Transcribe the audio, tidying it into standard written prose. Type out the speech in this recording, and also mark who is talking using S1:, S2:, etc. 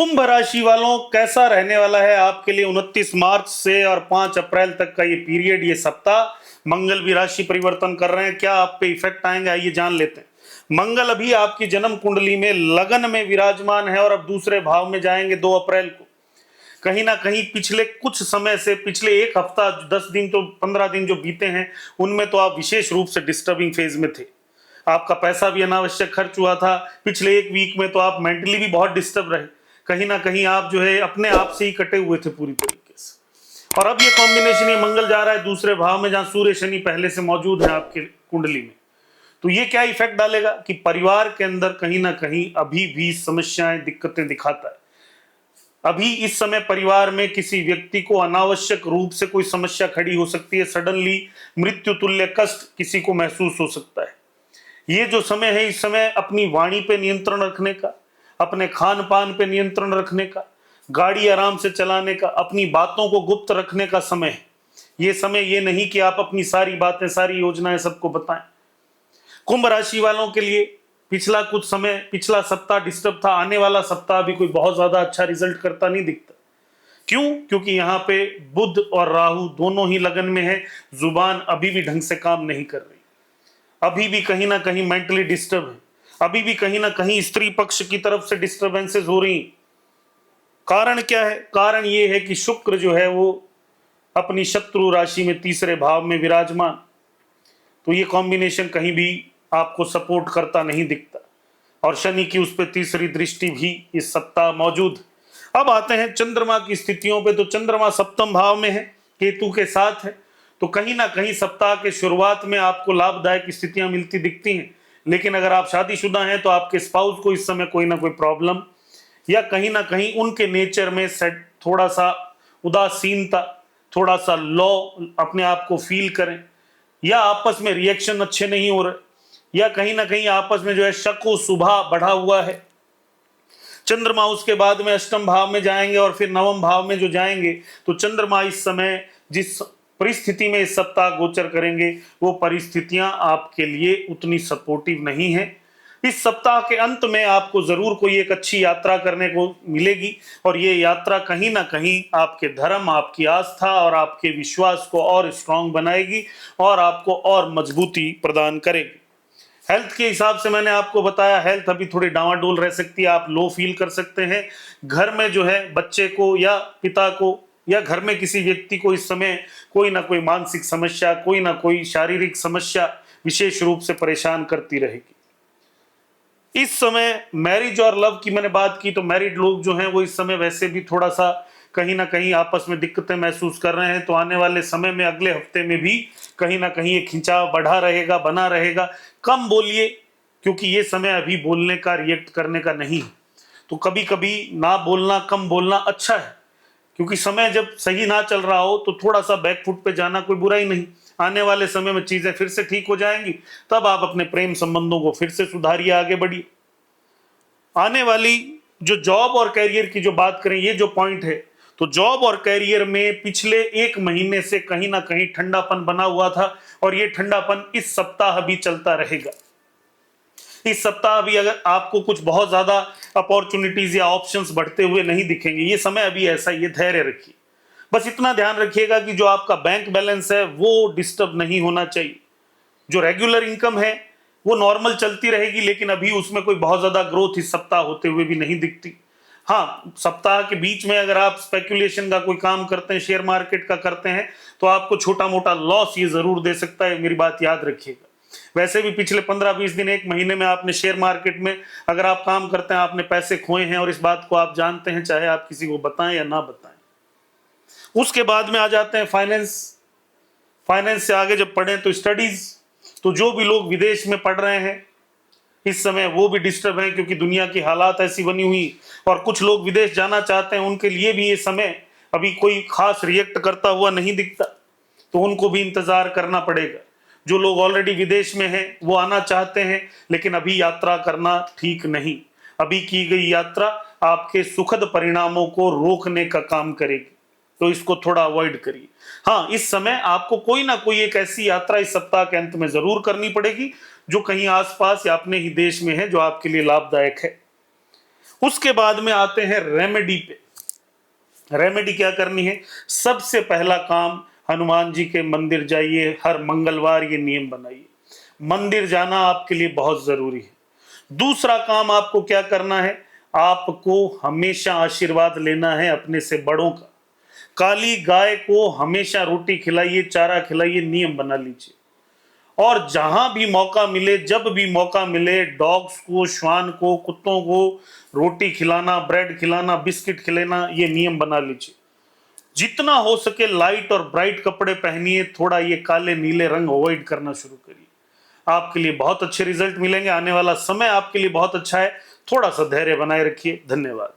S1: कुंभ राशि वालों, कैसा रहने वाला है आपके लिए 29 मार्च से और 5 अप्रैल तक का ये पीरियड, ये सप्ताह। मंगल भी राशि परिवर्तन कर रहे हैं, क्या आप पे इफेक्ट आएंगे, आइए जान लेते हैं। मंगल अभी आपकी जन्म कुंडली में लगन में विराजमान है और अब दूसरे भाव में जाएंगे 2 अप्रैल को। कहीं ना कहीं पिछले कुछ समय से, पिछले एक हफ्ता 10 दिन तो 15 दिन जो बीते हैं, उनमें तो आप विशेष रूप से डिस्टर्बिंग फेज में थे। आपका पैसा भी अनावश्यक खर्च हुआ था। पिछले एक वीक में तो आप मेंटली भी बहुत डिस्टर्ब रहे। कहीं ना कहीं आप जो है अपने आप से ही कटे हुए थे पूरी तरीके से। और अब ये कॉम्बिनेशन, ये मंगल जा रहा है दूसरे भाव में जहां सूर्य शनि पहले से मौजूद है आपके कुंडली में। तो ये क्या इफेक्ट डालेगा कि परिवार के अंदर कहीं ना कहीं अभी भी समस्याएं, दिक्कतें दिखाता है। अभी इस समय परिवार में किसी व्यक्ति को अनावश्यक रूप से कोई समस्या खड़ी हो सकती है। सडनली मृत्यु तुल्य कष्ट किसी को महसूस हो सकता है। ये जो समय है, इस समय अपनी वाणी पे नियंत्रण रखने का, अपने खान पान पे नियंत्रण रखने का, गाड़ी आराम से चलाने का, अपनी बातों को गुप्त रखने का समय है। ये समय ये नहीं कि आप अपनी सारी बातें, सारी योजनाएं सबको बताएं। कुंभ राशि वालों के लिए पिछला कुछ समय, पिछला सप्ताह डिस्टर्ब था। आने वाला सप्ताह भी कोई बहुत ज्यादा अच्छा रिजल्ट करता नहीं दिखता। क्यों? क्योंकि यहाँ पे बुध और राहु दोनों ही लगन में है। जुबान अभी भी ढंग से काम नहीं कर रही, अभी भी कहीं ना कहीं मेंटली डिस्टर्ब है, अभी भी कहीं ना कहीं स्त्री पक्ष की तरफ से डिस्टर्बेंसेस हो रही। कारण क्या है? कारण ये है कि शुक्र जो है वो अपनी शत्रु राशि में तीसरे भाव में विराजमान। तो ये कॉम्बिनेशन कहीं भी आपको सपोर्ट करता नहीं दिखता। और शनि की उस पर तीसरी दृष्टि भी इस सप्ताह मौजूद। अब आते हैं चंद्रमा की स्थितियों पे। तो चंद्रमा सप्तम भाव में है, केतु के साथ है। तो कहीं ना कहीं सप्ताह के शुरुआत में आपको लाभदायक स्थितियां मिलती दिखती हैं। लेकिन अगर आप शादीशुदा हैं तो आपके स्पाउस को इस समय कोई ना कोई प्रॉब्लम, या कहीं ना कहीं उनके नेचर में सेट थोड़ा सा उदासीनता, थोड़ा सा लो अपने आप को फील करें, या आपस में रिएक्शन अच्छे नहीं हो रहे, या कहीं ना कहीं आपस में जो है शक व शुभा बढ़ा हुआ है। चंद्रमा उसके बाद में अष्टम भाव में जाएंगे और फिर नवम भाव में जो जाएंगे, तो चंद्रमा इस समय जिस परिस्थिति में इस सप्ताह गोचर करेंगे, वो परिस्थितियां आपके लिए उतनी सपोर्टिव नहीं है। इस सप्ताह के अंत में आपको जरूर कोई एक अच्छी यात्रा करने को मिलेगी, और ये यात्रा कहीं ना कहीं आपके धर्म, आपकी आस्था और आपके विश्वास को और स्ट्रांग बनाएगी और आपको और मजबूती प्रदान करेगी। हेल्थ के हिसाब से मैंने आपको बताया, हेल्थ अभी थोड़ी डावाडोल रह सकती है, आप लो फील कर सकते हैं। घर में जो है बच्चे को या पिता को या घर में किसी व्यक्ति को इस समय कोई ना कोई मानसिक समस्या, कोई ना कोई शारीरिक समस्या विशेष रूप से परेशान करती रहेगी। इस समय मैरिज और लव की मैंने बात की, तो मैरिड लोग जो हैं वो इस समय वैसे भी थोड़ा सा कहीं ना कहीं आपस में दिक्कतें महसूस कर रहे हैं। तो आने वाले समय में, अगले हफ्ते में भी कहीं ना कहीं ये खिंचाव बढ़ा रहेगा, बना रहेगा। कम बोलिए, क्योंकि ये समय अभी बोलने का, रिएक्ट करने का नहीं है। तो कभी कभी ना बोलना, कम बोलना अच्छा है, क्योंकि समय जब सही ना चल रहा हो तो थोड़ा सा बैकफुट पे जाना कोई बुरा ही नहीं। आने वाले समय में चीजें फिर से ठीक हो जाएंगी, तब आप अपने प्रेम संबंधों को फिर से सुधारिए, आगे बढ़िए। आने वाली जो जॉब और कैरियर की जो बात करें, ये जो पॉइंट है, तो जॉब और कैरियर में पिछले एक महीने से कहीं ना कहीं ठंडापन बना हुआ था, और ये ठंडापन इस सप्ताह भी चलता रहेगा। इस सप्ताह भी अगर आपको कुछ बहुत ज्यादा अपॉर्चुनिटीज या ऑप्शंस बढ़ते हुए नहीं दिखेंगे। ये समय अभी ऐसा, ये धैर्य रखिए। बस इतना ध्यान रखिएगा कि जो आपका बैंक बैलेंस है वो डिस्टर्ब नहीं होना चाहिए। जो रेगुलर इनकम है वो नॉर्मल चलती रहेगी, लेकिन अभी उसमें कोई बहुत ज्यादा ग्रोथ इस सप्ताह होते हुए भी नहीं दिखती। हाँ, सप्ताह के बीच में अगर आप स्पेकुलेशन का कोई काम करते हैं, शेयर मार्केट का करते हैं, तो आपको छोटा मोटा लॉस ये जरूर दे सकता है, मेरी बात याद रखिएगा। वैसे भी पिछले 15-20 दिन, एक महीने में आपने शेयर मार्केट में अगर आप काम करते हैं, आपने पैसे खोए हैं, और इस बात को आप जानते हैं, चाहे आप किसी को बताएं या ना बताएं। उसके बाद में आ जाते हैं फाइनेंस। फाइनेंस से आगे जब पढ़ें तो स्टडीज। तो जो भी लोग विदेश में पढ़ रहे हैं इस समय, वो भी डिस्टर्ब हैं, क्योंकि दुनिया की हालात ऐसी बनी हुई। और कुछ लोग विदेश जाना चाहते हैं, उनके लिए भी ये समय अभी कोई खास रिएक्ट करता हुआ नहीं दिखता, तो उनको भी इंतजार करना पड़ेगा। जो लोग ऑलरेडी विदेश में हैं वो आना चाहते हैं, लेकिन अभी यात्रा करना ठीक नहीं। अभी की गई यात्रा आपके सुखद परिणामों को रोकने का काम करेगी, तो इसको थोड़ा अवॉइड करिए। हाँ, इस समय आपको कोई ना कोई एक ऐसी यात्रा इस सप्ताह के अंत में जरूर करनी पड़ेगी, जो कहीं आसपास या अपने ही देश में है, जो आपके लिए लाभदायक है। उसके बाद में आते हैं रेमेडी पे। रेमेडी क्या करनी है? सबसे पहला काम, हनुमान जी के मंदिर जाइए, हर मंगलवार ये नियम बनाइए, मंदिर जाना आपके लिए बहुत जरूरी है। दूसरा काम आपको क्या करना है? आपको हमेशा आशीर्वाद लेना है अपने से बड़ों का। काली गाय को हमेशा रोटी खिलाइए, चारा खिलाइए, नियम बना लीजिए। और जहां भी मौका मिले, जब भी मौका मिले, डॉग्स को, श्वान को, कुत्तों को रोटी खिलाना, ब्रेड खिलाना, बिस्किट खिलाना, ये नियम बना लीजिए। जितना हो सके लाइट और ब्राइट कपड़े पहनिए, थोड़ा ये काले नीले रंग अवॉइड करना शुरू करिए। आपके लिए बहुत अच्छे रिजल्ट मिलेंगे। आने वाला समय आपके लिए बहुत अच्छा है। थोड़ा सा धैर्य बनाए रखिए। धन्यवाद।